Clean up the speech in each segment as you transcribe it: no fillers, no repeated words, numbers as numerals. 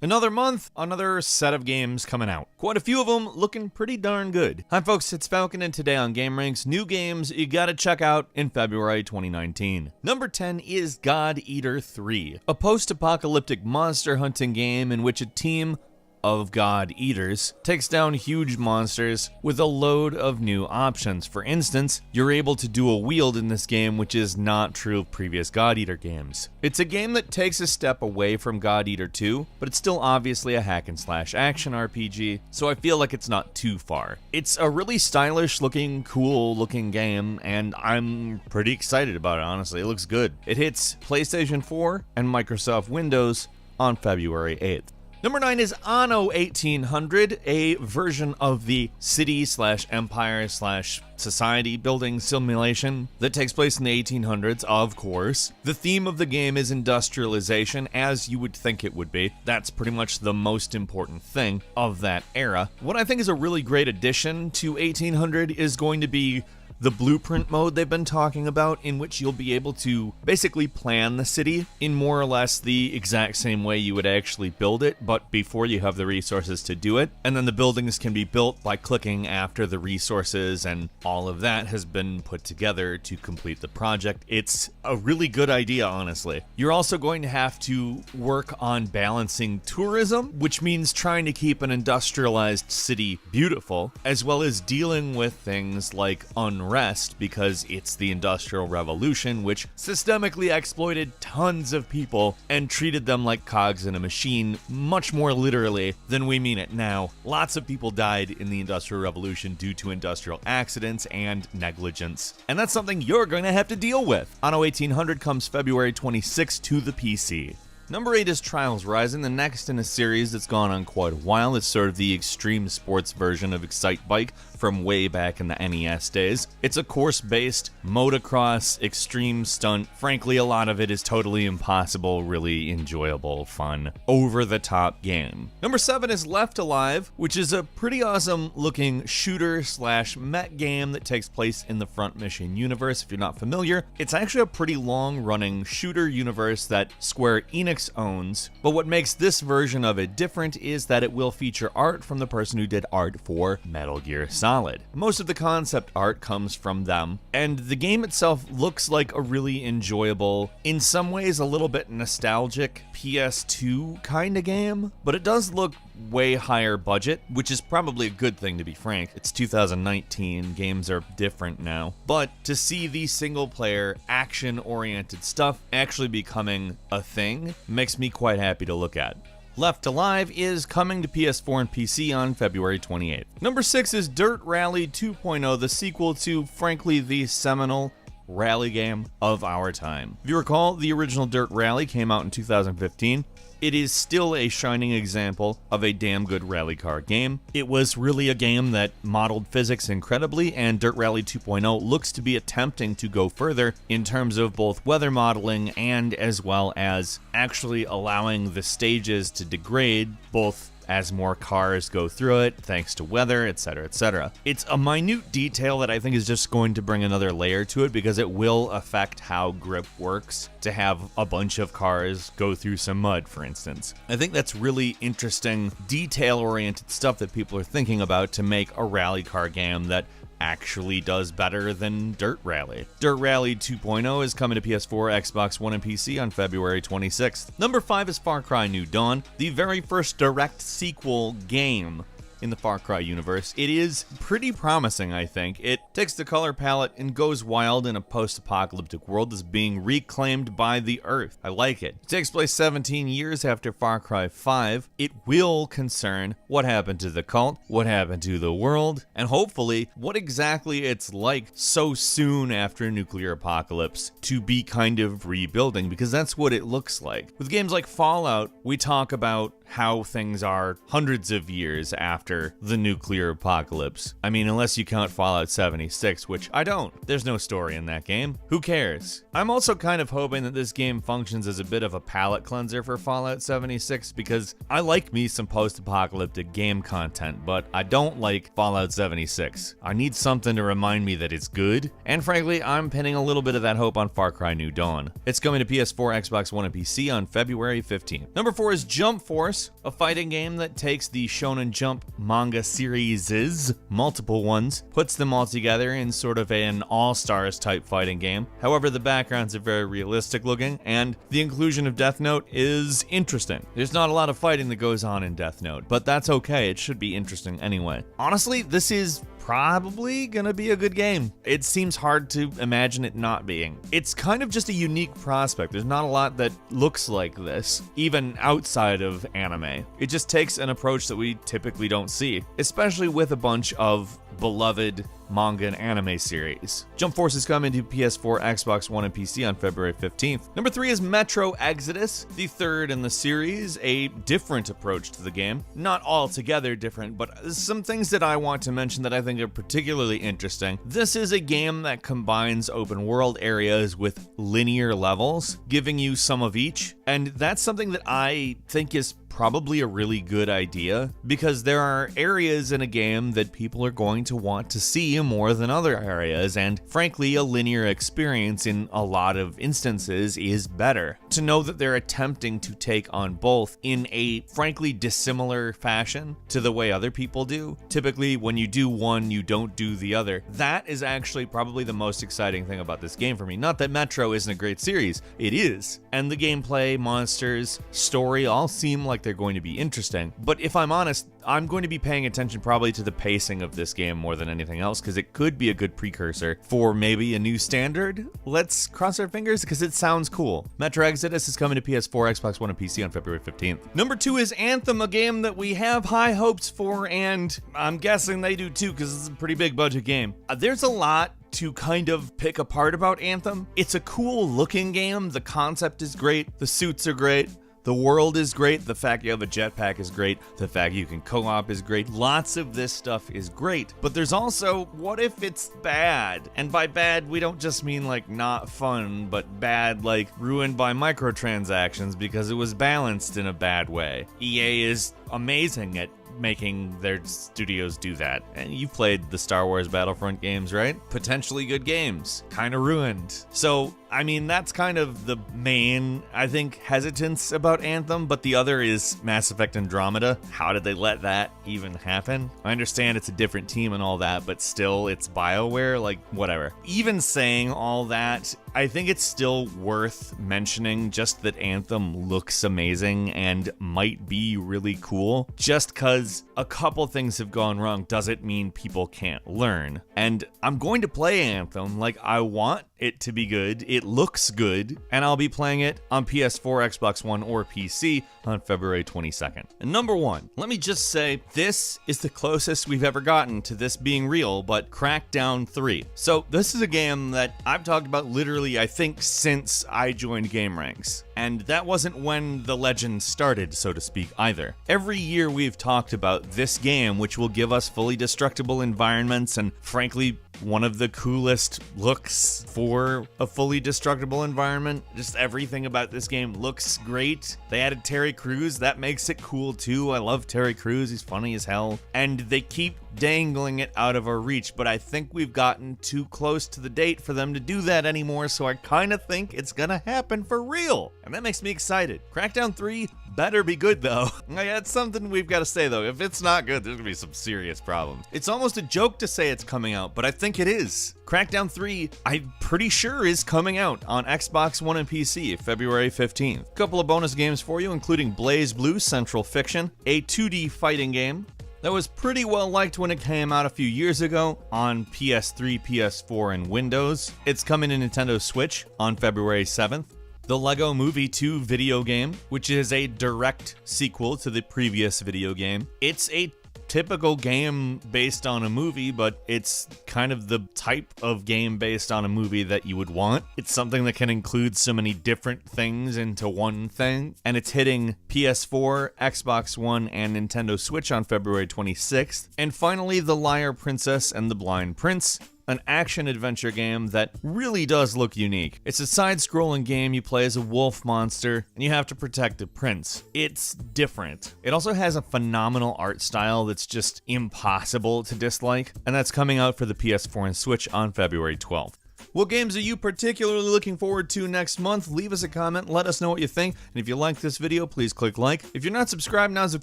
Another month, another set of games coming out. Quite a few of them looking pretty darn good. Hi folks, it's Falcon, and today on GameRanks, new games you gotta check out in February 2019. Number 10 is God Eater 3, a post-apocalyptic monster hunting game in which a team of God Eaters takes down huge monsters with a load of new options. For instance, you're able to dual wield in this game, which is not true of previous God Eater games. It's a game that takes a step away from God Eater 2, but it's still obviously a hack and slash action RPG, so I feel like it's not too far. It's a really stylish looking, cool looking game, and I'm pretty excited about it, honestly. It looks good. It hits PlayStation 4 and Microsoft Windows on February 8th. Number 9 is Anno 1800, a version of the city/empire/society building simulation that takes place in the 1800s, of course. The theme of the game is industrialization, as you would think it would be. That's pretty much the most important thing of that era. What I think is a really great addition to 1800 is going to be the blueprint mode they've been talking about, in which you'll be able to basically plan the city in more or less the exact same way you would actually build it, but before you have the resources to do it. And then the buildings can be built by clicking after the resources, and all of that has been put together to complete the project. It's a really good idea, honestly. You're also going to have to work on balancing tourism, which means trying to keep an industrialized city beautiful, as well as dealing with things like unrest, because it's the Industrial Revolution, which systemically exploited tons of people and treated them like cogs in a machine, much more literally than we mean it now. Lots of people died in the Industrial Revolution due to industrial accidents and negligence, and that's something you're going to have to deal with. Anno 1800 comes February 26th to the PC. Number 8 is Trials Rising, the next in a series that's gone on quite a while. It's sort of the extreme sports version of Excite Bike from way back in the NES days. It's a course-based motocross extreme stunt. Frankly, a lot of it is totally impossible, really enjoyable, fun, over-the-top game. Number 7 is Left Alive, which is a pretty awesome looking shooter/mech game that takes place in the Front Mission universe. If you're not familiar, it's actually a pretty long-running shooter universe that Square Enix owns, but what makes this version of it different is that it will feature art from the person who did art for Metal Gear Solid. Most of the concept art comes from them, and the game itself looks like a really enjoyable, in some ways a little bit nostalgic PS2 kind of game, but it does look way higher budget, which is probably a good thing, to be frank. It's 2019, games are different now. But to see the single player action-oriented stuff actually becoming a thing makes me quite happy to look at. Left Alive is coming to PS4 and PC on February 28th. Number 6 is Dirt Rally 2.0, the sequel to, frankly, the seminal rally game of our time. If you recall, the original Dirt Rally came out in 2015. It is still a shining example of a damn good rally car game. It was really a game that modeled physics incredibly, and Dirt Rally 2.0 looks to be attempting to go further in terms of both weather modeling and as well as actually allowing the stages to degrade, both as more cars go through it, thanks to weather, etc., etc. It's a minute detail that I think is just going to bring another layer to it, because it will affect how grip works to have a bunch of cars go through some mud, for instance. I think that's really interesting, detail-oriented stuff that people are thinking about to make a rally car game that actually does better than Dirt Rally. Dirt Rally 2.0 is coming to PS4, Xbox One, and PC on February 26th. Number 5 is Far Cry New Dawn, the very first direct sequel game in the Far Cry universe. It is pretty promising, I think. It takes the color palette and goes wild in a post-apocalyptic world that's being reclaimed by the Earth. I like it. It takes place 17 years after Far Cry 5. It will concern what happened to the cult, what happened to the world, and hopefully what exactly it's like so soon after a nuclear apocalypse to be kind of rebuilding, because that's what it looks like. With games like Fallout, we talk about how things are hundreds of years after the nuclear apocalypse. I mean, unless you count Fallout 76, which I don't. There's no story in that game. Who cares? I'm also kind of hoping that this game functions as a bit of a palate cleanser for Fallout 76, because I like me some post-apocalyptic game content, but I don't like Fallout 76. I need something to remind me that it's good, and frankly, I'm pinning a little bit of that hope on Far Cry New Dawn. It's coming to PS4, Xbox One, and PC on February 15th. Number 4 is Jump Force, a fighting game that takes the Shonen Jump manga series, multiple ones, puts them all together in sort of an all-stars type fighting game. However, the backgrounds are very realistic looking, and the inclusion of Death Note is interesting. There's not a lot of fighting that goes on in Death Note, but that's okay, it should be interesting anyway. Honestly, this is probably gonna be a good game. It seems hard to imagine it not being. It's kind of just a unique prospect. There's not a lot that looks like this, even outside of anime. It just takes an approach that we typically don't see, especially with a bunch of beloved manga and anime series. Jump Force is coming to PS4, Xbox One, and PC on February 15th. Number 3 is Metro Exodus, the third in the series, a different approach to the game. Not altogether different, but some things that I want to mention that I think are particularly interesting. This is a game that combines open world areas with linear levels, giving you some of each, and that's something that I think is probably a really good idea, because there are areas in a game that people are going to want to see more than other areas, and frankly, a linear experience in a lot of instances is better. To know that they're attempting to take on both in a frankly dissimilar fashion to the way other people do. Typically, when you do one, you don't do the other. That is actually probably the most exciting thing about this game for me. Not that Metro isn't a great series, it is. And the gameplay, monsters, story all seem like they're going to be interesting. But if I'm honest, I'm going to be paying attention probably to the pacing of this game more than anything else, because it could be a good precursor for maybe a new standard. Let's cross our fingers, because it sounds cool. Metro Exodus is coming to PS4, Xbox One, and PC on February 15th. Number 2 is Anthem, a game that we have high hopes for, and I'm guessing they do too, because it's a pretty big budget game. There's a lot to kind of pick apart about Anthem. It's a cool looking game. The concept is great. The suits are great. The world is great. The fact you have a jetpack is great. The fact you can co-op is great. Lots of this stuff is great. But there's also, what if it's bad? And by bad, we don't just mean like not fun, but bad like ruined by microtransactions because it was balanced in a bad way. EA is amazing at making their studios do that. And you've played the Star Wars Battlefront games, right? Potentially good games. Kind of ruined. So, I mean, that's kind of the main, I think, hesitance about Anthem, but the other is Mass Effect Andromeda. How did they let that even happen? I understand it's a different team and all that, but still, it's BioWare, like, whatever. Even saying all that, I think it's still worth mentioning just that Anthem looks amazing and might be really cool. Just because a couple things have gone wrong doesn't mean people can't learn. And I'm going to play Anthem, like I want it to be good. It looks good, and I'll be playing it on PS4, Xbox One, or PC on February 22nd. And number 1, let me just say, this is the closest we've ever gotten to this being real, but Crackdown 3. So this is a game that I've talked about literally, I think, since I joined GameRanks. And that wasn't when the legend started, so to speak, either. Every year we've talked about this game, which will give us fully destructible environments and, frankly, one of the coolest looks for a fully destructible environment. Just everything about this game looks great. They added Terry Crews, that makes it cool too. I love Terry Crews, he's funny as hell. And they keep dangling it out of our reach, but I think we've gotten too close to the date for them to do that anymore, so I kind of think it's gonna happen for real. And that makes me excited. Crackdown 3 better be good though. That's something we've got to say though. If it's not good, there's gonna be some serious problems. It's almost a joke to say it's coming out, but I think it is. Crackdown 3, I'm pretty sure is coming out on Xbox One and PC February 15th. A couple of bonus games for you, including Blaze Blue Central Fiction, a 2D fighting game that was pretty well liked when it came out a few years ago on PS3, PS4, and Windows. It's coming to Nintendo Switch on February 7th. The Lego Movie 2 video game, which is a direct sequel to the previous video game. It's a typical game based on a movie, but it's kind of the type of game based on a movie that you would want. It's something that can include so many different things into one thing, and it's hitting PS4, Xbox One, and Nintendo Switch on February 26th. And finally, The Liar Princess and the Blind Prince, an action-adventure game that really does look unique. It's a side-scrolling game you play as a wolf monster, and you have to protect a prince. It's different. It also has a phenomenal art style that's just impossible to dislike, and that's coming out for the PS4 and Switch on February 12th. What games are you particularly looking forward to next month? Leave us a comment, let us know what you think, and if you like this video, please click like. If you're not subscribed, now's of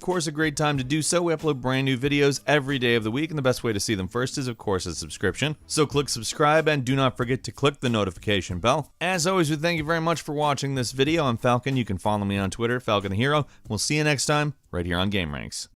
course a great time to do so. We upload brand new videos every day of the week, and the best way to see them first is of course a subscription. So click subscribe, and do not forget to click the notification bell. As always, we thank you very much for watching this video. I'm Falcon. You can follow me on Twitter, Falcon the Hero. We'll see you next time, right here on GameRanks.